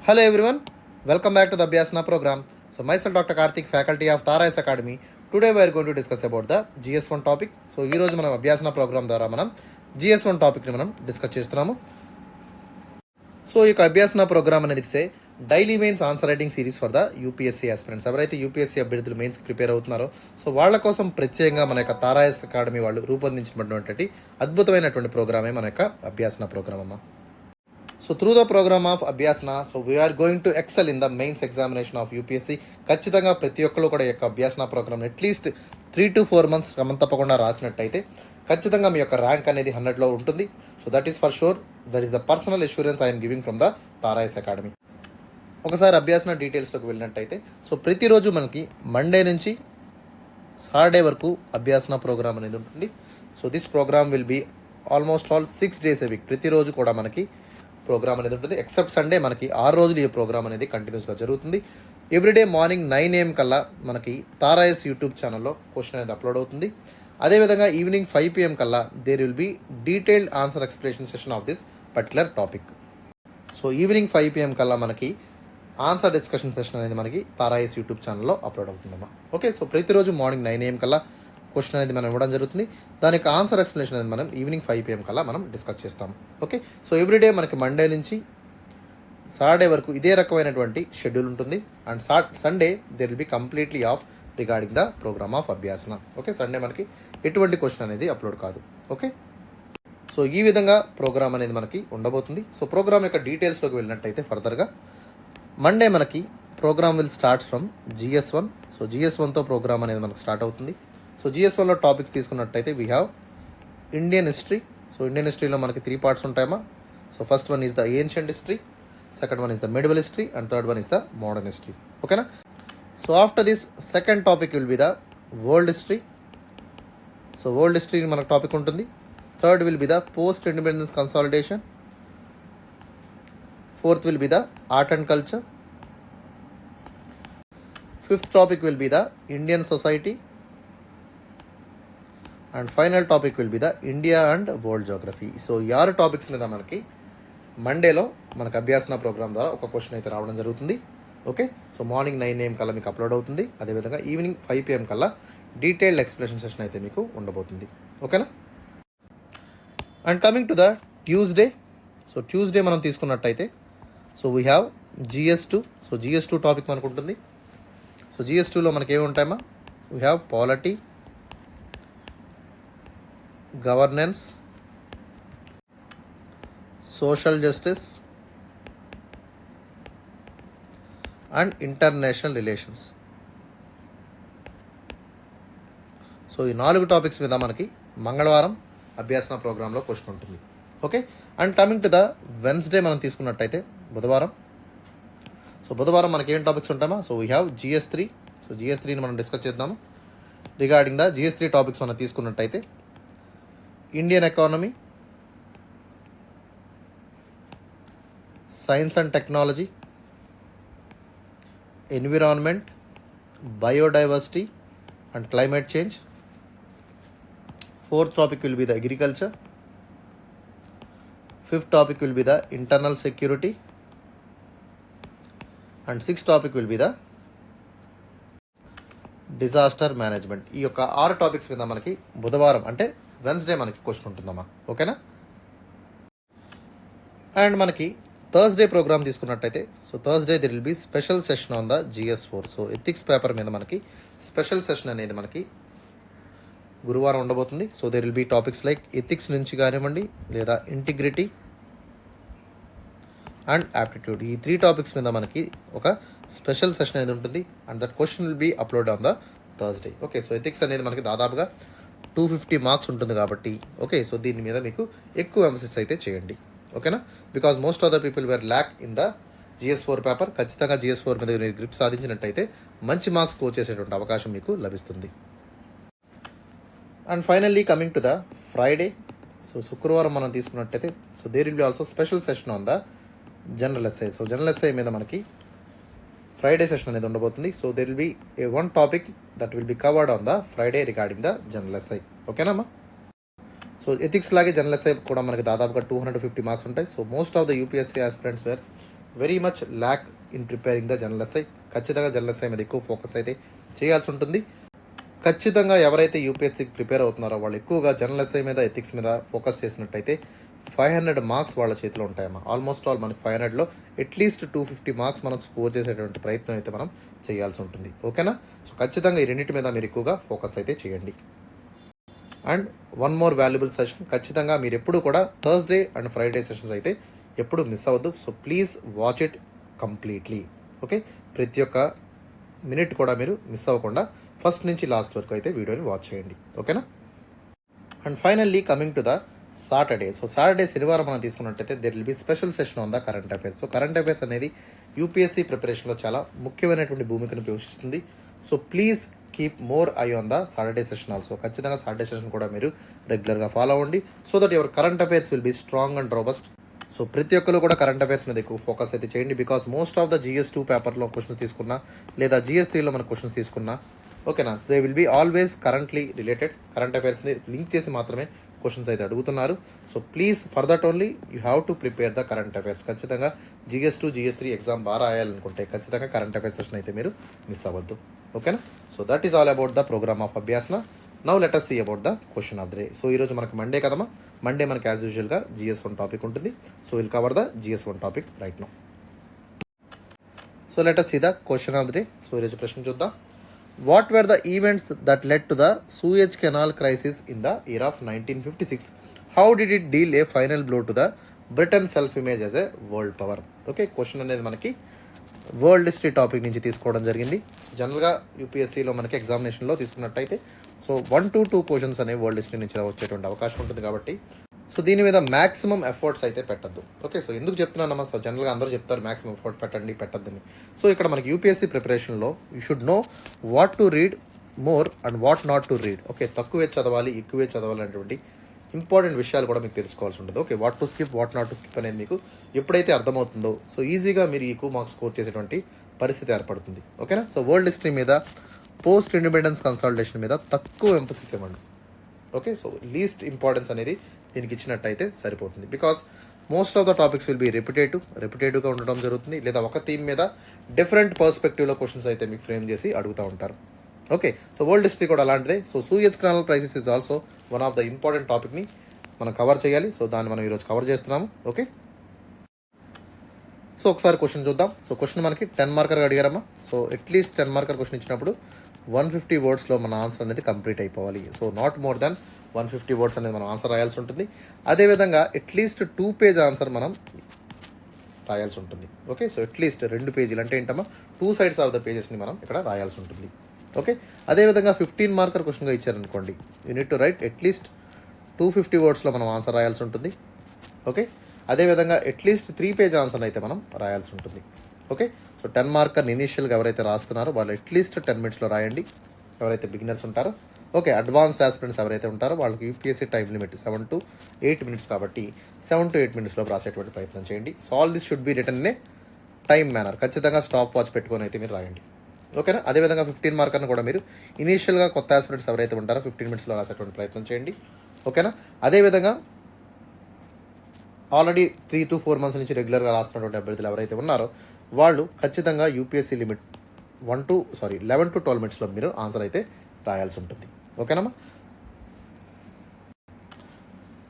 Hello everyone, welcome back to the Abhyasana program. So myself Dr. Karthik, faculty of Tara S Academy. Today we are going to discuss about the GS1 topic. So ఈ రోజు మనం అభ్యాసన programme ద్వారా మనం GS1 టాపిక్ని మనం discuss చేస్తున్నాము. So ఈ యొక్క అభ్యాసన ప్రోగ్రామ్ అనేది daily mains answer writing series for the UPSC aspirants. ఎవరైతే యూపీఎస్సీ అభ్యర్థులు మెయిన్స్కి ప్రిపేర్ అవుతున్నారో సో వాళ్ళ కోసం ప్రత్యేకంగా మన యొక్క తారా ఎస్ అకాడమీ వాళ్ళు రూపొందించినటువంటి అద్భుతమైనటువంటి ప్రోగ్రామే మన యొక్క అభ్యాసన ప్రోగ్రామ్ అమ్మ. So through the program of Abhyasana so we are going to excel in the mains examination of UPSC. ఖచ్చితంగా ప్రతి ఒక్కరు కూడా ఈ యొక్క Abhyasana program at least 3 to 4 months క్రమం తప్పకుండా రాసినట్టయితే ఖచ్చితంగా మీ యొక్క ర్యాంక్ అనేది 100లో ఉంటుంది. So that is for sure, that is the personal assurance I'm giving from the Tara S academy. ఒకసారి అభ్యాసన డీటెయిల్స్లోకి వెళ్ళినట్టయితే సో ప్రతిరోజు మనకి మండే నుంచి సాటర్డే వరకు అభ్యాసన ప్రోగ్రామ్ అనేది ఉంటుంది. So this program will be almost all 6 days a week. ప్రతిరోజు కూడా మనకి ప్రోగ్రామ్ అనేది ఉంటుంది. ఎక్సెప్ట్ సండే మనకి 6 రోజులు ఈ ప్రోగ్రామ్ అనేది కంటిన్యూస్గా జరుగుతుంది. ఎవ్రీడే మార్నింగ్ 9 AM కల్లా మనకి తారా ఎస్ యూట్యూబ్ ఛానల్లో క్వశ్చన్ అనేది అప్లోడ్ అవుతుంది. అదేవిధంగా ఈవినింగ్ 5 PM కల్లా there will be detailed answer explanation session of this particular topic. So evening 5 PM కల్లా మనకి ఆన్సర్ డిస్కషన్ సెషన్ అనేది మనకి తారా ఎస్ యూట్యూబ్ ఛానల్లో అప్లోడ్ అవుతుందమ్మా. ఓకే, సో ప్రతిరోజు మార్నింగ్ 9 AM కల్లా క్వశ్చన్ అనేది మనం ఇవ్వడం జరుగుతుంది. దానికి ఆన్సర్ ఎక్స్ప్లెనేషన్ అనేది మనం ఈవినింగ్ 5 PM కల్లా మనం డిస్కస్ చేస్తాం. ఓకే, సో ఎవ్రీడే మనకి మండే నుంచి సాటర్డే వరకు ఇదే రకమైనటువంటి షెడ్యూల్ ఉంటుంది. And Sunday there will be completely off regarding the program of Abhyasana. Okay, Sunday మనకి ఎటువంటి క్వశ్చన్ అనేది అప్లోడ్ కాదు. ఓకే, సో ఈ విధంగా ప్రోగ్రామ్ అనేది మనకి ఉండబోతుంది. సో ప్రోగ్రామ్ యొక్క డీటెయిల్స్లోకి వెళ్ళినట్టయితే ఫర్దర్గా మండే మనకి program will start from GS1. So GS1తో ప్రోగ్రామ్ అనేది మనకు స్టార్ట్ అవుతుంది. సో GS1లో టాపిక్స్ తీసుకున్నట్టయితే we have Indian history. So Indian హిస్టరీలో మనకి 3 parts ఉంటాయమ్మా. So first one is the ancient history, second one is the medieval history and third one is the modern history. ఓకేనా. So after this second topic will be the world history. So world history మనకు topic ఉంటుంది. Third will be the post independence consolidation. Fourth will be the art and culture. Fifth topic will be the Indian society. And final topic will be the India and world geography. So ఈ 6 topics మీద మనకి మండేలో మనకు అభ్యాసన programme ద్వారా ఒక question అయితే రావడం జరుగుతుంది. Okay, so morning 9 AM కల్లా మీకు అప్లోడ్ అవుతుంది. అదేవిధంగా ఈవినింగ్ 5 PM కల్లా డీటెయిల్డ్ ఎక్స్ప్లెనేషన్ సెషన్ అయితే మీకు ఉండబోతుంది. ఓకేనా. And coming to the Tuesday. So Tuesday మనం తీసుకున్నట్టయితే so we have GS2. So GS2 topic మనకు ఉంటుంది. సో GS2లో మనకి ఏమి ఉంటాయమ్మా? We have polity, governance, social justice and international relations. So ఈ 4 టాపిక్స్ మీద మనకి మంగళవారం అభ్యాసన ప్రోగ్రాంలో క్వశ్చన్ ఉంటుంది. Okay, and coming to the Wednesday మనం తీసుకున్నట్టయితే బుధవారం. సో బుధవారం మనకి ఏం టాపిక్స్ ఉంటామా? So we have GS3. So GS3ని మనం డిస్కస్ చేద్దాము. రిగార్డింగ్ ద GS3 టాపిక్స్ మనం తీసుకున్నట్టయితే Indian economy, science and technology, environment, biodiversity and climate change. Fourth topic will be the agriculture. Fifth topic will be the internal security and sixth topic will be the disaster management. ఈ యొక్క 6 topics మీద మనకి బుధవారం అంటే Wednesday మనకి question ఉంటుందమ్మా. ఓకేనా. And మనకి థర్స్డే ప్రోగ్రామ్ తీసుకున్నట్టయితే so Thursday there will be special session on the GS4. So ethics paper మీద మనకి స్పెషల్ సెషన్ అనేది మనకి గురువారం ఉండబోతుంది. So there will be topics like ethics నుంచి కానివ్వండి లేదా ఇంటిగ్రిటీ అండ్ యాప్టిట్యూడ్. ఈ 3 టాపిక్స్ మీద మనకి ఒక స్పెషల్ సెషన్ అనేది ఉంటుంది. And that question will be upload on the Thursday. Okay, so ethics అనేది మనకి దాదాపుగా 250 మార్క్స్ ఉంటుంది కాబట్టి ఓకే, సో దీని మీద మీకు ఎక్కువ ఎంఫసిస్ అయితే చేయండి. ఓకేనా. Because most of the people were lack in the GS4 paper. ఖచ్చితంగా GS4 మీద మీరు గ్రిప్ సాధించినట్టయితే మంచి మార్క్స్ స్కోర్ చేసేటువంటి అవకాశం మీకు లభిస్తుంది. And finally coming to the Friday. So శుక్రవారం మనం తీసుకున్నట్టయితే so there will be also special session on the general essay. So general essay మీద మనకి ఫ్రైడే సెషన్ అనేది ఉండబోతుంది. So there will be one topic that will be covered on the Friday regarding the general essay. ఓకేనమ్మా. So ethics లాగే general essay కూడా మనకి దాదాపుగా 250 marks ఉంటాయి. So most of the UPSC aspirants wear very much lakh in preparing the general SI. ఖచ్చితంగా general essay మీద ఎక్కువ focus అయితే చేయాల్సి ఉంటుంది. ఖచ్చితంగా ఎవరైతే యూపీఎస్సీకి ప్రిపేర్ అవుతున్నారో వాళ్ళు ఎక్కువగా జనరల్ ఎస్ఐ మీద, ఎథిక్స్ మీద ఫోకస్ చేసినట్టయితే 500 మార్క్స్ వాళ్ళ చేతిలో ఉంటాయమ్మా. ఆల్మోస్ట్ ఆల్ మనకి 500లో అట్లీస్ట్ 250 మార్క్స్ మనం స్కోర్ చేసేటువంటి ప్రయత్నం అయితే మనం చేయాల్సి ఉంటుంది. ఓకేనా? సో ఖచ్చితంగా ఈ రెండింటి మీద మీరు ఎక్కువగా ఫోకస్ అయితే చేయండి. And one more valuable session, ఖచ్చితంగా మీరు ఎప్పుడు కూడా థర్స్డే అండ్ ఫ్రైడే సెషన్స్ అయితే ఎప్పుడు మిస్ అవ్వద్దు. So please watch it completely. Okay, ప్రతి ఒక్క మినిట్ కూడా మీరు మిస్ అవ్వకుండా ఫస్ట్ నుంచి లాస్ట్ వరకు అయితే వీడియోని వాచ్ చేయండి. ఓకేనా? And finally coming to the Saturday. So Saturday శనివారం మనం తీసుకున్నట్టయితే there will be special session on the current affairs. So current affairs అనేది యూపీఎస్సీ ప్రిపరేషన్లో చాలా ముఖ్యమైనటువంటి భూమికను పోషిస్తుంది. So please keep more I on the Saturday session also. ఖచ్చితంగా Saturday session కూడా మీరు రెగ్యులర్గా ఫాలో అవ్వండి. So that your current affairs will be strong and robust. So ప్రతి ఒక్కరు కూడా కరెంట్ అఫైర్స్ మీద ఎక్కువ ఫోకస్ అయితే చేయండి. Because most of the GS2 పేపర్లో క్వశ్చన్స్ తీసుకున్నా లేదా GS3లో మన క్వశ్చన్స్ తీసుకున్నా, ఓకేనా, they will be always currently related. Current అఫైర్స్ని లింక్ చేసి మాత్రమే క్వశ్చన్స్ అయితే అడుగుతున్నారు. So please for that only you have to prepare the current affairs. ఖచ్చితంగా GS2, GS3 ఎగ్జామ్ బాగా రాయాలనుకుంటే ఖచ్చితంగా కరెంట్ అఫైర్స్ సెషన్ అయితే మీరు మిస్ అవ్వద్దు. ఓకేనా? So that is all about the program of Abhyasana. Now let us see about the question of the day. So ఈరోజు మనకు Monday కదమ్మా. మండే మనకి యాజ్ యూజువల్గా GS1 టాపిక్ ఉంటుంది. So will cover the GS1 topic right now. So let us see the question of the day. So ఈరోజు ప్రశ్న చూద్దాం. What were the events that lead to the Suez canal crisis in the year of 1956? How did it deal A final blow to the Britain self image as a world power? Okay, question అనేది మనకి world history topic నుంచి తీసుకోవడం జరిగింది. జనరల్గా యూపీఎస్సీలో మనకి ఎగ్జామినేషన్లో తీసుకున్నట్టయితే so 1 to 2 questions అనేవి వరల్డ్ హిస్టరీ నుంచి వచ్చేటువంటి అవకాశం ఉంటుంది. కాబట్టి సో దీని మీద మ్యాక్సిమం ఎఫర్ట్స్ అయితే పెట్టద్దు. ఓకే, సో ఎందుకు చెప్తున్నానమ్మా? సో జనరల్గా అందరూ చెప్తారు మ్యాక్సిమం ఎఫర్ట్ పెట్టద్దని. సో ఇక్కడ మనకి యూపీఎస్సీ ప్రిపరేషన్లో you should know what to read more and what not to read. Okay, తక్కువే చదవాలి, ఎక్కువే చదవాలి అనేటువంటి ఇంపార్టెంట్ విషయాలు కూడా మీకు తెలుసుకోవాల్సి ఉంటుంది. Okay, what to skip, what not to skip అనేది మీకు ఎప్పుడైతే అర్థమవుతుందో సో ఈజీగా మీరు ఎక్కువ మార్క్స్ స్కోర్ చేసేటువంటి పరిస్థితి ఏర్పడుతుంది. ఓకేనా? సో వరల్డ్ హిస్టరీ మీద, పోస్ట్ ఇండిపెండెన్స్ కన్సల్టేషన్ మీద తక్కువ ఎంఫసిస్ ఇవ్వండి. ఓకే, సో లీస్ట్ ఇంపార్టెన్స్ అనేది దీనికి ఇచ్చినట్టయితే సరిపోతుంది. Because most of the topics will be రిపిటేటివ్గా ఉండడం జరుగుతుంది. లేదా ఒక థీమ్ మీద డిఫరెంట్ పర్స్పెక్టివ్లో క్వశ్చన్స్ అయితే మీకు ఫ్రేమ్ చేసి అడుగుతూ ఉంటారు. ఓకే, సో వరల్డ్ హిస్టరీ కూడా అలాంటిదే. So Suez canal crisis is also one of the important టాపిక్ని మనం కవర్ చేయాలి. సో దాన్ని మనం ఈరోజు కవర్ చేస్తున్నాము. ఓకే, సో ఒకసారి క్వశ్చన్ చూద్దాం. సో క్వశ్చన్ మనకి 10 మార్కర్ అడిగారమ్మా. సో అట్లీస్ట్ 10 మార్కర్ క్వశ్చన్ ఇచ్చినప్పుడు 150 వర్డ్స్లో మన ఆన్సర్ అనేది కంప్లీట్ అయిపోవాలి. So not more than 150 words అనేది మనం ఆన్సర్ రాయాల్సి ఉంటుంది. అదేవిధంగా అట్లీస్ట్ 2 పేజ్ ఆన్సర్ మనం రాయాల్సి ఉంటుంది. ఓకే, సో అట్లీస్ట్ 2 పేజీలు అంటే ఏంటమ్మా, 2 sides ఆఫ్ ద పేజెస్ని మనం ఇక్కడ రాయాల్సి ఉంటుంది. ఓకే, అదేవిధంగా 15 మార్కర్ క్వశ్చన్గా ఇచ్చారనుకోండి, you need to right at least 250 వర్డ్స్లో మనం ఆన్సర్ రాయాల్సి ఉంటుంది. ఓకే, అదేవిధంగా అట్లీస్ట్ 3 పేజ్ ఆన్సర్ అయితే మనం రాయాల్సి ఉంటుంది. ఓకే, సో 10 మార్కర్ని ఇనీషియల్గా ఎవరైతే రాస్తున్నారో వాళ్ళు అట్లీస్ట్ 10 minutesలో రాయండి, ఎవరైతే బిగినర్స్ ఉంటారో. ఓకే, అడ్వాన్స్డ్ ఆస్పిరెంట్స్ ఎవరైతే ఉంటారో వాళ్ళకి UPSC time limit 7 to 8 minutes కాబట్టి 7 to 8 minutesలో రాసేటువంటి ప్రయత్నం చేయండి. So all this should be return in a time manner. ఖచ్చితంగా స్టాప్ వాచ్ పెట్టుకొని అయితే మీరు రాయండి. ఓకేనా? అదేవిధంగా 15 మార్కర్ని కూడా మీరు ఇనీషియల్గా కొత్త ఆస్పిరెంట్స్ ఎవరైతే ఉంటారో 15 minutesలో రాసేటువంటి ప్రయత్నం చేయండి. ఓకేనా? అదేవిధంగా ఆల్రెడీ 3 to 4 months నుంచి రెగ్యులర్గా రాస్తున్నటువంటి అభ్యర్థులు ఎవరైతే ఉన్నారో వాళ్ళు ఖచ్చితంగా యూపీఎస్సీ లిమిట్ 11 to 12 minutesలో మీరు ఆన్సర్ అయితే రాయాల్సి ఉంటుంది. ఓకేనమ్మా?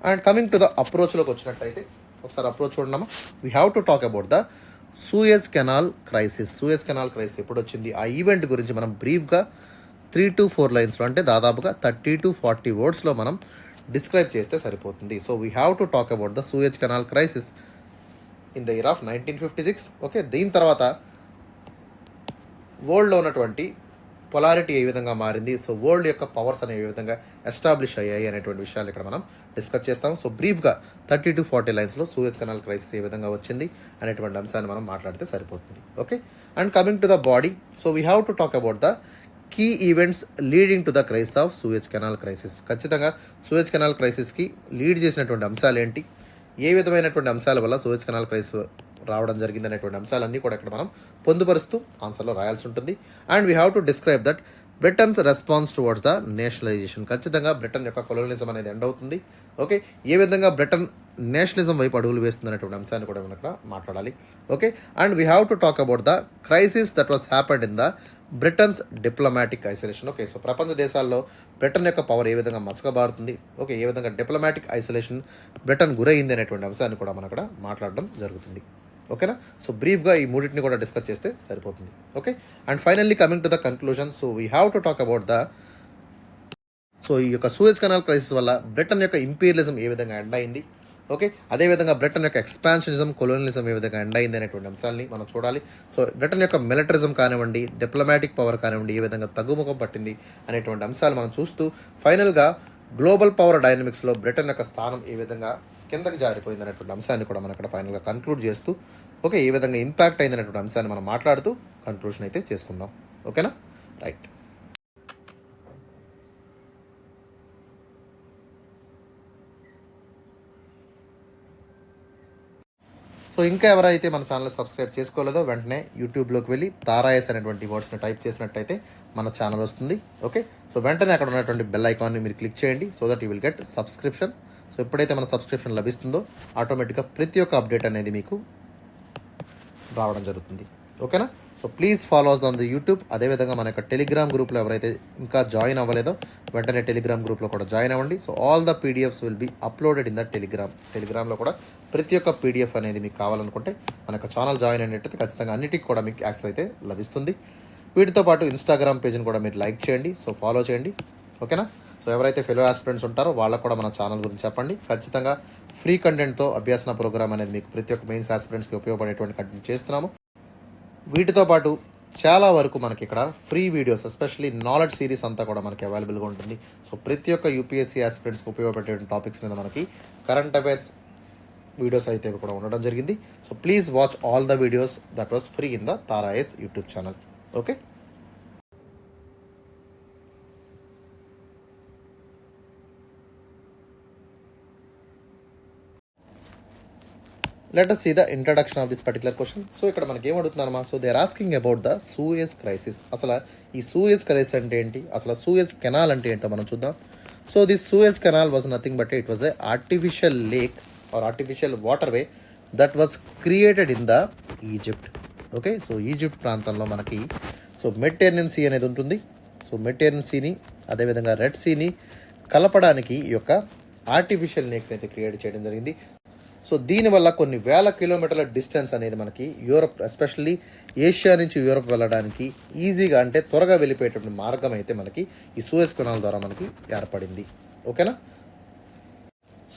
అండ్ కమింగ్ టు ద అప్రోచ్లోకి వచ్చినట్టయితే ఒకసారి అప్రోచ్ చూడమ్మా. We have to talk about the Suez canal crisis. Suez canal crisis ఎప్పుడు వచ్చింది, ఆ ఈవెంట్ గురించి మనం బ్రీఫ్గా 3 to 4 lines అంటే దాదాపుగా 30 to 40 wordsలో మనం డిస్క్రైబ్ చేస్తే సరిపోతుంది. So we have to talk about the Suez canal crisis in the year of 1956. Okay, దీని తర్వాత వరల్డ్లో ఉన్నటువంటి పొలారిటీ ఏ విధంగా మారింది, సో వరల్డ్ యొక్క పవర్స్ అనేవి ఏ విధంగా ఎస్టాబ్లిష్ అయ్యాయి అనేటువంటి విషయాలు ఇక్కడ మనం డిస్కస్ చేస్తాం. సో బ్రీఫ్గా 30 to 40 linesలో సూయజ్ కెనాల్ క్రైసిస్ ఏ విధంగా వచ్చింది అనేటువంటి అంశాన్ని మనం మాట్లాడితే సరిపోతుంది. Okay, and coming to the body, so we have to talk about the key events leading to the crisis of Suez canal crisis. ఖచ్చితంగా సూయజ్ కెనాల్ క్రైసిస్కి లీడ్ చేసినటువంటి అంశాలు ఏంటి, ఏ విధమైనటువంటి అంశాల వల్ల సూయజ్ కెనాల్ క్రైసిస్ రావడం జరిగింది అనేటువంటి అంశాలన్నీ కూడా ఇక్కడ మనం పొందుపరుస్తూ ఆన్సర్లో రాయాల్సి ఉంటుంది. And we have to describe that Britons response towards the nationalisation. ఖచ్చితంగా బ్రిటన్ యొక్క కొలోనిజం అనేది ఎండ్ అవుతుంది. ఓకే, ఏ విధంగా బ్రిటన్ నేషనలిజం వైపు అడుగులు వేస్తుంది అనేటువంటి అంశాన్ని కూడా మనం ఇక్కడ మాట్లాడాలి. Okay, and we have to talk about the crisis that was happened in the Britons diplomatic isolation. Okay, so ప్రపంచ దేశాల్లో బ్రిటన్ యొక్క పవర్ ఏ విధంగా మసకబారుతుంది, ఓకే, ఏ విధంగా డిప్లొమాటిక్ ఐసోలేషన్ బ్రిటన్ గురైంది అనేటువంటి అంశాన్ని కూడా మనం ఇక్కడ మాట్లాడడం జరుగుతుంది. ఓకేనా, సో బ్రీఫ్గా ఈ మూడింటిని కూడా డిస్కస్ చేస్తే సరిపోతుంది. Okay, and finally coming to the conclusion, so we have to talk about the ఈ యొక్క సూయజ్ కెనాల్ క్రైసిస్ వల్ల బ్రిటన్ యొక్క ఇంపీరియలిజం ఏ విధంగా ఎండ్ అయింది, ఓకే, అదేవిధంగా బ్రిటన్ యొక్క ఎక్స్పాన్షనిజం, కొలోనియలిజం ఏ విధంగా ఎండ్ అయింది అనేటువంటి అంశాలని మనం చూడాలి. సో బ్రిటన్ యొక్క మిలిటరిజం కానివ్వండి, డిప్లొమాటిక్ పవర్ కానివ్వండి, ఏ విధంగా తగ్గుముఖం పట్టింది అనేటువంటి అంశాలు మనం చూస్తూ ఫైనల్గా గ్లోబల్ పవర్ డైనమిక్స్లో బ్రిటన్ యొక్క స్థానం ఏ విధంగా కిందకి జారిపోయింది అనేటువంటి అంశాన్ని కూడా మనం ఇక్కడ ఫైనల్గా కన్క్లూడ్ చేస్తూ, ఓకే, ఏ విధంగా ఇంపాక్ట్ అయింది అనేటువంటి అంశాన్ని మనం మాట్లాడుతూ కన్క్లూషన్ అయితే చేసుకుందాం. ఓకేనా, రైట్. సో ఇంకా ఎవరైతే మన ఛానల్ సబ్స్క్రైబ్ చేసుకోలేదో వెంటనే యూట్యూబ్లోకి వెళ్ళి తారాయస్ అనేటువంటి వర్డ్స్ని టైప్ చేసినట్టయితే మన ఛానల్ వస్తుంది. ఓకే, సో వెంటనే అక్కడ ఉన్నటువంటి బెల్ ఐకాన్ని మీరు క్లిక్ చేయండి, so that you will get subscription. So ఎప్పుడైతే మన సబ్స్క్రిప్షన్ లభిస్తుందో ఆటోమేటిక్గా ప్రతి ఒక్క అప్డేట్ అనేది మీకు రావడం జరుగుతుంది. ఓకేనా, so please follow us on the YouTube. అదేవిధంగా మన యొక్క టెలిగ్రామ్ గ్రూప్లో ఎవరైతే ఇంకా జాయిన్ అవ్వలేదో వెంటనే టెలిగ్రామ్ గ్రూప్లో కూడా జాయిన్ అవ్వండి. So all the PDFs will be uploaded in the టెలిగ్రామ్లో కూడా ప్రతి ఒక్క పీడిఎఫ్ అనేది మీకు కావాలనుకుంటే మన యొక్క ఛానల్ జాయిన్ అయినట్టయితే ఖచ్చితంగా అన్నిటికీ కూడా మీకు యాక్సెస్ అయితే లభిస్తుంది. వీటితో పాటు ఇన్స్టాగ్రామ్ పేజ్ని కూడా మీరు లైక్ చేయండి, సో ఫాలో చేయండి. ఓకేనా, సో ఎవరైతే ఫెలో ఆస్పిరెంట్స్ ఉంటారో వాళ్ళకు కూడా మన ఛానల్ గురించి చెప్పండి. ఖచ్చితంగా ఫ్రీ కంటెంట్తో అభ్యాసన ప్రోగ్రామ్ అనేది మీకు ప్రతి ఒక్క మెయిన్స్ ఆస్పిరెంట్స్కి ఉపయోగపడేటువంటి కంటెంట్ చేస్తున్నాము. వీటితో పాటు చాలా వరకు మనకి ఇక్కడ free videos, especially knowledge series అంతా కూడా మనకి అవైలబుల్గా ఉంటుంది. సో ప్రతి ఒక్క యూపీఎస్సీ ఆస్పిరెంట్స్కి ఉపయోగపడే టాపిక్స్ మీద మనకి కరెంట్ అఫైర్స్ వీడియోస్ అయితే కూడా ఉండడం జరిగింది. So please watch all the videos that was free in the తారాయస్ YouTube channel. Okay, let us see the introduction of this particular question. So ఇక్కడ మనకి ఏం అడుగుతున్నారమ్మా, so they are asking about the Suez crisis. అసలు ఈ Suez crisis అంటే ఏంటి, అసలు సూయజ్ కెనాల్ అంటే ఏంటో మనం చూద్దాం. So this Suez canal was nothing but it was a artificial lake or artificial water way that was created in the Egypt. Okay, so Egypt ప్రాంతంలో మనకి సో మెడిటరేనియన్ సీ అనేది ఉంటుంది. సో మెడిటరేనియన్ సీని అదేవిధంగా రెడ్ సీని కలపడానికి ఈ యొక్క ఆర్టిఫిషియల్ లేక్ని అయితే క్రియేట్ చేయడం జరిగింది. సో దీనివల్ల కొన్ని వేల కిలోమీటర్ల డిస్టెన్స్ అనేది మనకి యూరప్, ఎస్పెషల్లీ ఏషియా నుంచి యూరప్ వెళ్ళడానికి ఈజీగా అంటే త్వరగా వెళ్ళిపోయేటువంటి మార్గం అయితే మనకి ఈ సూయజ్ కెనాల్ ద్వారా మనకి ఏర్పడింది. ఓకేనా,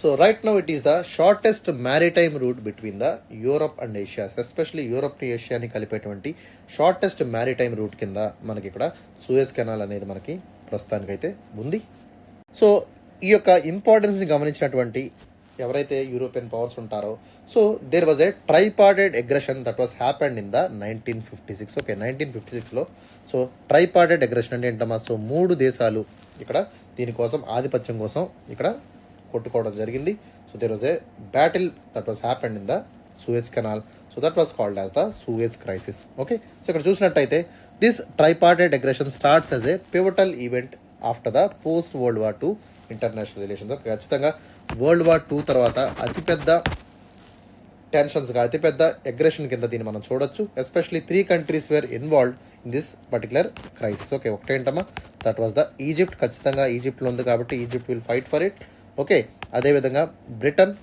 so right now it is the shortest maritime route between the Europe and Asia, especially యూరప్ని ఏషియాని కలిపేటువంటి షార్టెస్ట్ మ్యారిటైమ్ రూట్ కింద మనకి ఇక్కడ సూయజ్ కెనాల్ అనేది మనకి ప్రస్తుతానికైతే ఉంది. సో ఈ యొక్క ఇంపార్టెన్స్ని గమనించినటువంటి ఎవరైతే యూరోపియన్ పవర్స్ ఉంటారో, so there was a tripartite aggression that was happened in the 1956. Okay, 1956లో సో ట్రైపార్టెడ్ అగ్రెషన్ అంటే ఏంటమ్మా, సో 3 దేశాలు ఇక్కడ దీనికోసం ఆధిపత్యం కోసం ఇక్కడ కొట్టుకోవడం జరిగింది. So there was a battle that was happened in the Suez canal, so that was called as the Suez crisis. Okay, so ఇక్కడ చూసినట్టయితే this tripartite aggression starts as a pivotal event after the post world war II international relations. ఖచ్చితంగా world war II తర్వాత అతిపెద్ద టెన్షన్స్గా, అతిపెద్ద aggression కింద దీన్ని మనం చూడొచ్చు. Especially 3 countries were involved in this particular crisis. Okay, ఒకటేంటమ్మా, దట్ వాస్ ద ఈజిప్ట్. ఖచ్చితంగా ఈజిప్ట్లో ఉంది కాబట్టి Egypt will fight for it. Okay, అదేవిధంగా బ్రిటన్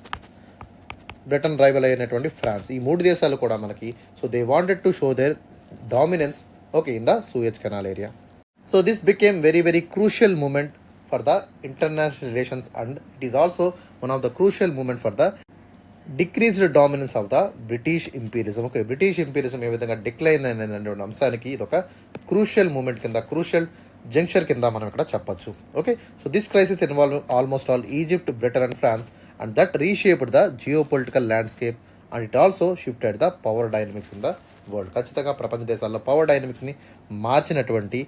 రైవల్ అయినటువంటి ఫ్రాన్స్, ఈ 3 దేశాలు కూడా మనకి so they wanted to show their dominance, okay, in the Suez canal area. So this became very very crucial moment for the international relations, and it is also one of the crucial moment for the decreased dominance of the British imperialism. Okay, British imperialism ఏ విధంగా decline అయినటువంటి అంశానికి ఇది ఒక crucial moment కింద, crucial junction కింద మనం ఇక్కడ చెప్పొచ్చు. Okay, so this crisis involve almost all Egypt, Britain and France, and that reshaped the geopolitical landscape and it also shifted the power dynamics in the world. ఖచ్చితంగా ప్రపంచ దేశాల్లో power డైనమిక్స్ని మార్చినటువంటి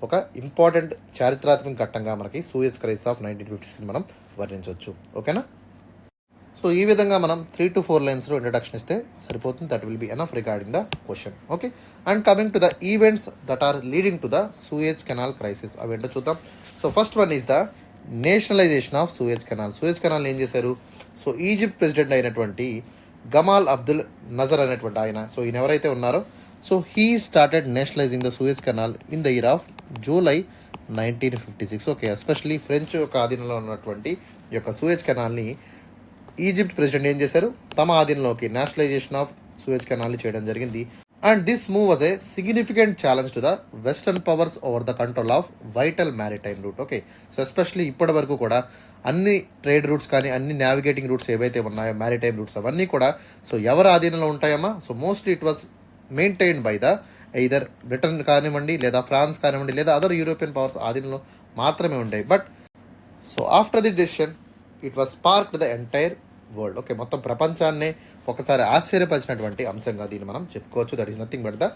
ఒక important చారిత్రాత్మక ఘట్టంగా మనకి సూయజ్ క్రైసిస్ ఆఫ్ 1956 మనం వర్ణించవచ్చు. ఓకేనా, so ఈ విధంగా మనం 3 to 4 లైన్స్లో ఇంట్రడక్షన్ ఇస్తే సరిపోతుంది. That will be enough regarding the question. Okay, and coming to the events that are leading to the Suez canal crisis అవేంటో చూద్దాం. So first one is the nationalization of Suez canal. Suez canal ఏం చేశారు? So Egypt president అయినటువంటి గమాల్ అబ్దుల్ నజర్ అనేటువంటి ఆయన, so ఈయన ఎవరైతే ఉన్నారో, so he started nationalising the Suez canal in the year of July 1956. Okay, especially French యొక్క ఆధీనంలో ఉన్నటువంటి ఈ యొక్క సూయజ్ కెనాల్ని ఈజిప్ట్ ప్రెసిడెంట్ ఏం చేశారు? తమ ఆధీనంలోకి నేషనలైజేషన్ ఆఫ్ సూయజ్ కెనాల్ని చేయడం జరిగింది. And this move was a significant challenge to the western powers over the control of vital maritime route. Okay, so especially ఇప్పటి వరకు కూడా అన్ని ట్రేడ్ రూట్స్ కానీ అన్ని నావిగేటింగ్ రూట్స్ ఏవైతే ఉన్నాయో మ్యారిటైమ్ రూట్స్ అవన్నీ కూడా సో ఎవరి ఆధీనంలో ఉంటాయమ్మా? So mostly it was maintained by the either Britain కానివ్వండి, లేదా ఫ్రాన్స్ కానివ్వండి, లేదా అదర్ యూరోపియన్ పవర్స్ ఆధీనంలో మాత్రమే ఉంటాయి. But so after the decision it was sparked the entire world. Okay, మొత్తం ప్రపంచాన్నే ఒకసారి ఆశ్చర్యపరిచినటువంటి అంశంగా దీన్ని మనం చెప్పుకోవచ్చు. That is nothing but the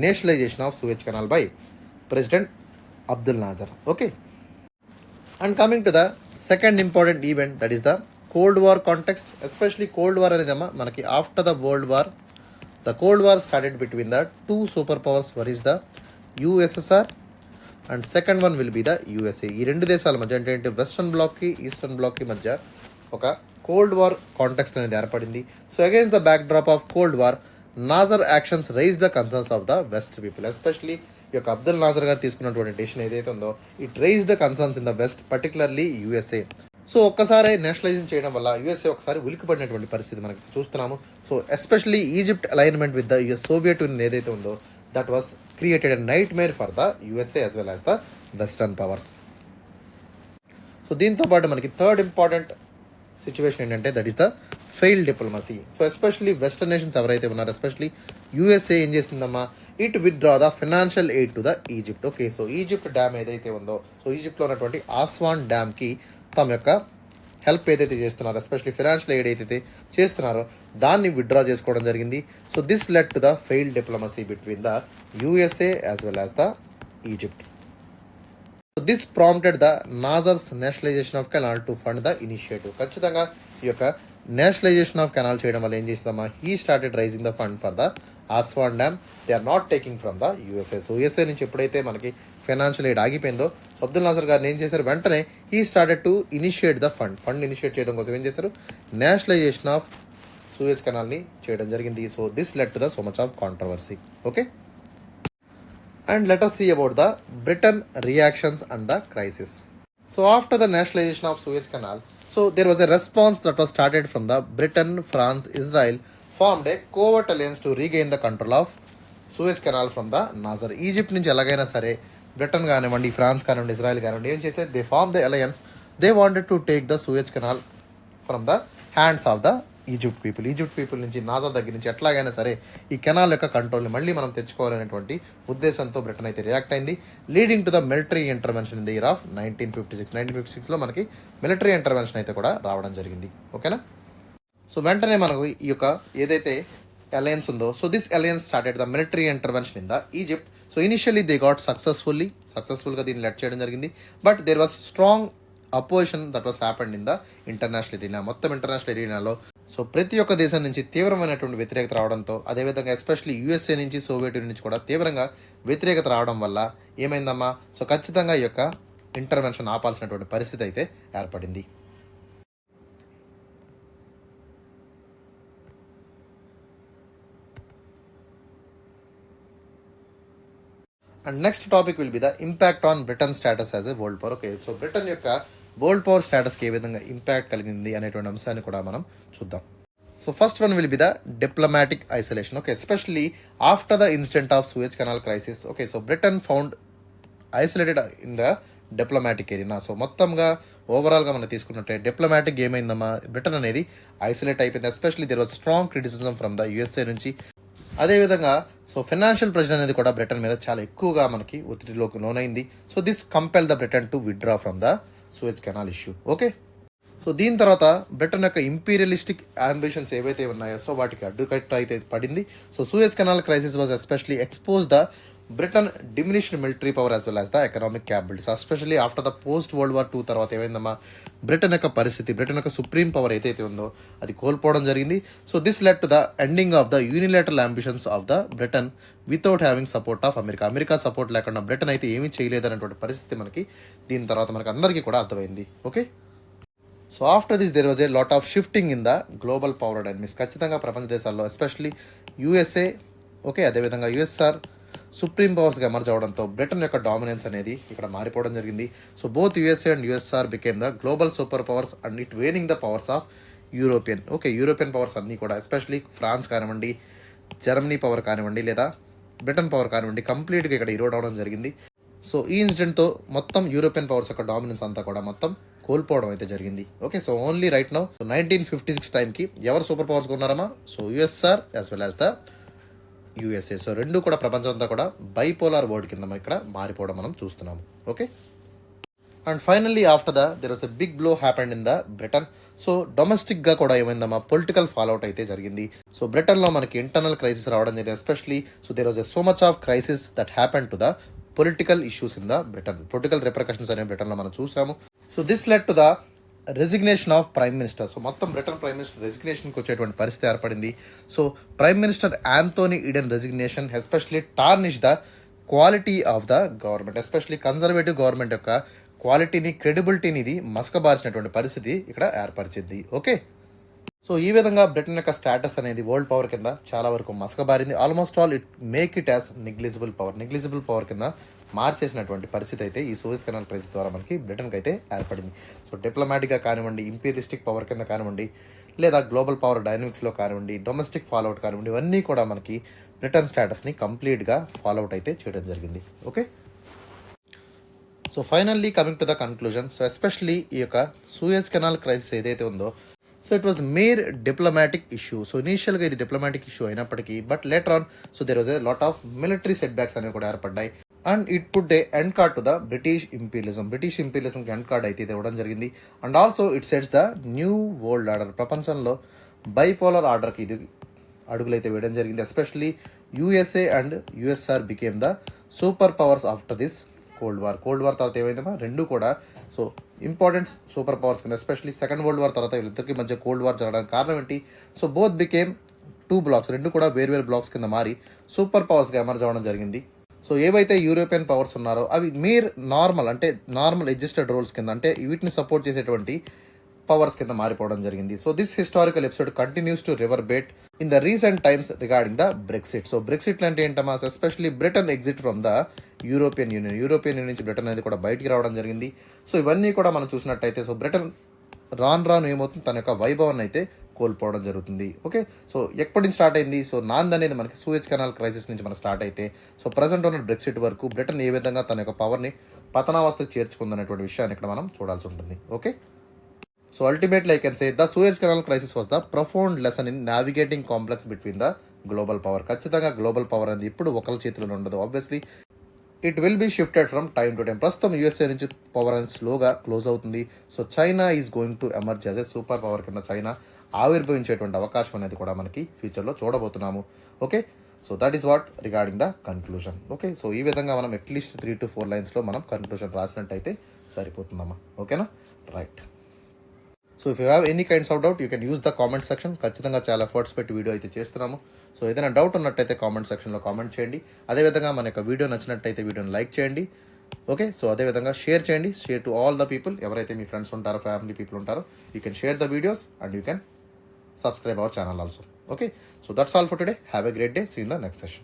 nationalization of Suez canal by president Abdul Nasser. Okay, and coming to the second important event that is the cold war context. Especially cold war అనేది అమ్మా మనకి after the world war, the cold war started between the two superpowers. One is the USSR and second one will be the USA. ఈ రెండు దేశాల మధ్య అంటే western బ్లాక్కి eastern బ్లాక్కి మధ్య ఒక కోల్డ్ వార్ కాంటెక్స్ట్ అనేది ఏర్పడింది. So against the backdrop of cold war, Nasser actions rise the concerns of the west people. Especially ఈ యొక్క అబ్దుల్ నాజర్ గారు తీసుకున్నటువంటి డెసిషన్ ఏదైతే ఉందో it rise the concerns in the west, particularly USA. So ఒక్కసారి nationalization చేయడం వల్ల USA ఒకసారి ఉలికిపడినటువంటి పరిస్థితి మనకి చూస్తున్నాము. So especially Egypt alignment with the Soviet Union ఏదైతే ఉందో that was created a nightmare for the USA as well as the western powers. So దీంతో పాటు మనకి థర్డ్ ఇంపార్టెంట్ సిచ్యువేషన్ ఏంటంటే that is the failed diplomacy. So especially western nations ఎవరైతే ఉన్నారో, especially USA ఏం చేస్తుందమ్మా? It withdraw the financial aid to the Egypt. Okay, so Egypt dam ఏదైతే ఉందో, సో ఈజిప్ట్లో ఉన్నటువంటి ఆస్వాన్ డ్యామ్కి తమ యొక్క హెల్ప్ ఏదైతే చేస్తున్నారో, ఎస్పెషల్లీ ఫైనాన్షియల్ ఎయిడ్ ఏదైతే చేస్తున్నారో దాన్ని విత్డ్రా చేసుకోవడం జరిగింది. So this led to the failed diplomacy between the USA as well as the Egypt. So this prompted the Nasser's nationalisation of canal to fund the initiative. ఖచ్చితంగా ఈ యొక్క nationalisation of canal చేయడం వల్ల ఏం చేస్తుందమ్మా? He started raising the fund for the Aswan dam. They are not taking from the USA. So USA నుంచి ఎప్పుడైతే మనకి ఫైనాన్షియల్ ఎయిడ్ ఆగిపోయిందో, సో అబ్దుల్ నాజర్ గారిని ఏం చేశారు? వెంటనే he started to initiate the fund initiate చేయడం కోసం ఏం చేశారు? నేషనలైజేషన్ ఆఫ్ సూయజ్ కెనాల్ని చేయడం జరిగింది. So this led to the so much of controversy. Okay, and let us see about the Britain reactions and the crisis. So after the nationalization of Suez Canal, so there was a response that was started from the Britain, France, Israel formed a covert alliance to regain the control of Suez Canal from the Nasser. Egypt నుంచి ఎలాగైనా సరే Britain కానివ్వండి, France కానివ్వండి, Israel కానివ్వండి ఏం చేసే they form the alliance. They wanted to take the Suez canal from the hands of the Egypt people నుంచి, Nasser దగ్గర నుంచి ఎట్లాగైనా సరే ఈ కెనాల్ యొక్క కంట్రోల్ని మళ్ళీ మనం తెచ్చుకోవాలనేటువంటి ఉద్దేశంతో బ్రిటన్ అయితే రియాక్ట్ అయింది. Leading to the military intervention in the year of 1956లో మనకి మిలిటరీ ఇంటర్వెన్షన్ అయితే కూడా రావడం జరిగింది. ఓకేనా? సో వెంటనే మనకు ఈ యొక్క ఏదైతే అలయన్స్ ఉందో, so this alliance started the military intervention in the Egypt. So initially they got సక్సెస్ఫుల్గా దీన్ని లెట్ చేయడం జరిగింది. But there was strong opposition that was happened in the international arena. మొత్తం ఇంటర్నేషనల్ ఎరీనాలో సో ప్రతి ఒక్క దేశం నుంచి తీవ్రమైనటువంటి వ్యతిరేకత రావడంతో, అదేవిధంగా ఎస్పెషల్లీ యూఎస్ఏ నుంచి, సోవియట్ యూనియన్ నుంచి కూడా తీవ్రంగా వ్యతిరేకత రావడం వల్ల ఏమైందమ్మా? సో ఖచ్చితంగా ఈ యొక్క ఇంటర్వెన్షన్ ఆపాల్సినటువంటి పరిస్థితి అయితే ఏర్పడింది. And next topic will be the impact on Britain status as a world power. Okay, so Britain యొక్క వరల్డ్ పవర్ స్టేటస్కి ఏ విధంగా ఇంపాక్ట్ కలిగింది అనేటువంటి అంశాన్ని కూడా మనం చూద్దాం. So first one will be the diplomatic isolation. Okay, especially after the incident of Suez canal crisis. Okay, so Britain found isolated in the diplomatic area. So మొత్తంగా ఓవరాల్గా మనం తీసుకున్నట్టే డిప్లొమాటిక్ ఏమైందమ్మా? బ్రిటన్ అనేది ఐసోలేట్ అయిపోయింది. Especially there was strong criticism from the USA నుంచి. అదేవిధంగా so financial pressure అనేది కూడా బ్రిటన్ మీద చాలా ఎక్కువగా మనకి ఒత్తిడిలోకి లోనైంది. So this compel the Britain to withdraw from the Suez canal issue. Okay, so దీని తర్వాత బ్రిటన్ యొక్క ఇంపీరియలిస్టిక్ అంబిషన్స్ ఏవైతే ఉన్నాయో సో వాటికి అడ్డుకట్ట అయితే పడింది. So Suez canal crisis was especially expose the Britain diminished military power as well as the economic capabilities, especially after the post world war 2 తర్వాత ఏమైందమ్మా, బ్రిటన్ యొక్క పరిస్థితి, బ్రిటన్ యొక్క సుప్రీం పవర్ ఏదైతే ఉందో అది కోల్పోవడం జరిగింది. So this led to the ending of the unilateral ambitions of the Britain without having support of America. America support లేకుండా బ్రిటన్ అయితే ఏమీ చేయలేదనేటువంటి పరిస్థితి మనకి దీని తర్వాత మనకి అందరికీ కూడా అర్థమైంది. Okay, so after this there was a lot of shifting in the global power dynamics. ఖచ్చితంగా ప్రపంచ దేశాల్లో ఎస్పెషల్లీ యూఎస్ఏ, ఓకే, అదేవిధంగా యుఎస్ఆర్ సుప్రీం పవర్స్గా ఎమర్జ్ అవడంతో బ్రిటన్ యొక్క డామినెన్స్ అనేది ఇక్కడ మారిపోవడం జరిగింది. So both USA and USR became the global super powers and it waning the powers of European. Okay, European powers అన్నీ కూడా ఎస్పెషల్లీ ఫ్రాన్స్ కానివ్వండి, జర్మనీ పవర్ కానివ్వండి, లేదా బ్రిటన్ పవర్ కానివ్వండి, కంప్లీట్గా ఇక్కడ ఈరోడ్ అవడం జరిగింది. సో ఈ ఇన్సిడెంట్తో మొత్తం యూరోపియన్ పవర్స్ యొక్క డామినెన్స్ అంతా కూడా మొత్తం కోల్పోవడం అయితే జరిగింది. Okay, so only right now 1956 టైంకి ఎవరు సూపర్ పవర్స్గా ఉన్నారమ్మా, so USR as well as the USA. So రెండు కూడా ప్రపంచం అంతా కూడా బైపోలార్ వర్డ్ కింద ఇక్కడ మారిపోవడం మనం చూస్తున్నాము. Okay, and finally after there was a big blow happened in the Britain. So డొమెస్టిక్గా కూడా ఏమైందమ్మా, పొలిటికల్ ఫాల్అవుట్ అయితే జరిగింది. సో బ్రిటన్లో మనకి ఇంటర్నల్ క్రైసిస్ రావడం జరిగింది. Especially so there was a so much of crisis that happen to the political issues in the Britain. Political repercussions అనేవి బ్రిటన్లో మనం చూసాము. So this led to the resignation of prime minister. So మొత్తం Britain prime minister రెసిగ్నేషన్కి వచ్చేటువంటి పరిస్థితి ఏర్పడింది. So prime minister Anthony Eden resignation especially tarnish the quality of the government, especially conservative government యొక్క క్వాలిటీని, క్రెడిబిలిటీని ఇది మసకబార్చినటువంటి పరిస్థితి ఇక్కడ ఏర్పరిచింది. ఓకే, సో ఈ విధంగా బ్రిటన్ యొక్క స్టేటస్ అనేది వరల్డ్ పవర్ కింద చాలా వరకు మసకబారింది. Almost all it make it as negligible power కింద మార్చేసినటువంటి పరిస్థితి అయితే ఈ సూయజ్ కెనాల్ క్రైసిస్ ద్వారా మనకి బ్రిటన్కి అయితే ఏర్పడింది. సో డిప్లొమాటిక్గా కానివ్వండి, ఇంపీరియలిస్టిక్ పవర్ కింద కానివ్వండి, లేదా గ్లోబల్ పవర్ డైనమిక్స్లో కానివ్వండి, డొమెస్టిక్ ఫాలోఅవుట్ కానివ్వండి, ఇవన్నీ కూడా మనకి బ్రిటన్ స్టేటస్ని కంప్లీట్గా ఫాలోఅవుట్ అయితే చేయడం జరిగింది. Okay, so finally coming to the conclusion. So especially ఈ యొక్క సూయజ్ కెనాల్ క్రైసిస్ ఏదైతే ఉందో, so it was mere diplomatic issue. So ఇనీషియల్గా ఇది డిప్లొమాటిక్ ఇష్యూ అయినప్పటికీ, but later on so there was a lot of military setbacks అనేవి కూడా ఏర్పడ్డాయి. And it put a end card to the British ఇంపీరియలిజంకి end card అయితే ఇది ఇవ్వడం జరిగింది. And also it sets the new world order. ప్రపంచంలో bipolar ఆర్డర్కి ఇది అడుగులైతే వేయడం జరిగింది. Especially USA and USR became the super powers after this cold war తర్వాత ఏమైందమ్మా, రెండు కూడా సో ఇంపార్టెంట్ సూపర్ పవర్స్ కింద, ఎస్పెషల్లీ సెకండ్ వరల్డ్ వార్ తర్వాత వీళ్ళిద్దరికి మధ్య కోల్డ్ వార్ జరగడానికి కారణం ఏంటి, సో బోత్ బికేమ్ 2 బ్లాక్స్, రెండు కూడా వేర్వేరు బ్లాక్స్ కింద మారి సూపర్ పవర్స్గా ఎమర్జ్ అవ్వడం జరిగింది. సో ఏవైతే యూరోపియన్ పవర్స్ ఉన్నారో అవి నార్మల్ అడ్జస్టెడ్ రోల్స్ కింద, అంటే వీటిని సపోర్ట్ చేసేటువంటి పవర్స్ కింద మారిపోవడం జరిగింది. So this historical episode continues to reverberate in the recent times regarding the Brexit. So Brexit అంటే ఏంటమ్మా, especially Britain exit from the European union నుంచి బ్రిటన్ అనేది కూడా బయటికి రావడం జరిగింది. సో ఇవన్నీ కూడా మనం చూసినట్టయితే సో బ్రిటన్ రాను ఏమవుతుంది, తన యొక్క వైభవాన్ని అయితే కోల్పోవడం జరుగుతుంది. ఓకే, సో ఎప్పటి నుంచి స్టార్ట్ అయింది, సో నాంద్ అనేది మనకి సూయజ్ కెనాల్ క్రైసిస్ నుంచి మనకు స్టార్ట్ అయితే సో ప్రజెంట్ ఉన్న బ్రెక్సిట్ వరకు బ్రిటన్ ఏ విధంగా తన యొక్క పవర్ని పతనావస్థ చేర్చుకుందనేటువంటి విషయాన్ని ఇక్కడ మనం చూడాల్సి ఉంటుంది. Okay, so ultimately I can say the Suez canal crisis was the profound lesson in navigating complex between the global power. ఖచ్చితంగా గ్లోబల్ పవర్ అనేది ఇప్పుడు ఒకరి చేతిలో ఉండదు. Obviously it will be shifted from time to time. ప్రస్తుతం USA నుంచి power అనేది స్లోగా క్లోజ్ అవుతుంది. So China is going to emerge as a super power కింద చైనా ఆవిర్భవించేటువంటి అవకాశం అనేది కూడా మనకి ఫ్యూచర్లో చూడబోతున్నాము. Okay, so that is what regarding the conclusion. Okay, so ఈ విధంగా మనం అట్లీస్ట్ 3 to 4 లైన్స్లో మనం కన్క్లూజన్ రాసినట్టయితే సరిపోతుందమ్మా. ఓకేనా, right. So if you have any kinds of doubt you can use the comment section. ఖచ్చితంగా చాలా ఎఫర్ట్స్ పెట్టి వీడియో అయితే చేస్తున్నాము. సో ఏదైనా డౌట్ ఉన్నట్టయితే కామెంట్ సెక్షన్లో కామెంట్ చేయండి. అదేవిధంగా మన యొక్క వీడియో నచ్చినట్టయితే వీడియోని లైక్ చేయండి. ఓకే, సో అదేవిధంగా షేర్ చేయండి. Share to all the people, ఎవరైతే మీ ఫ్రెండ్స్ ఉంటారో, ఫ్యామిలీ పీపుల్ ఉంటారో, you can share the videos and you can subscribe our channel also. Okay, so that's all for today. Have a great day. See you in the next session.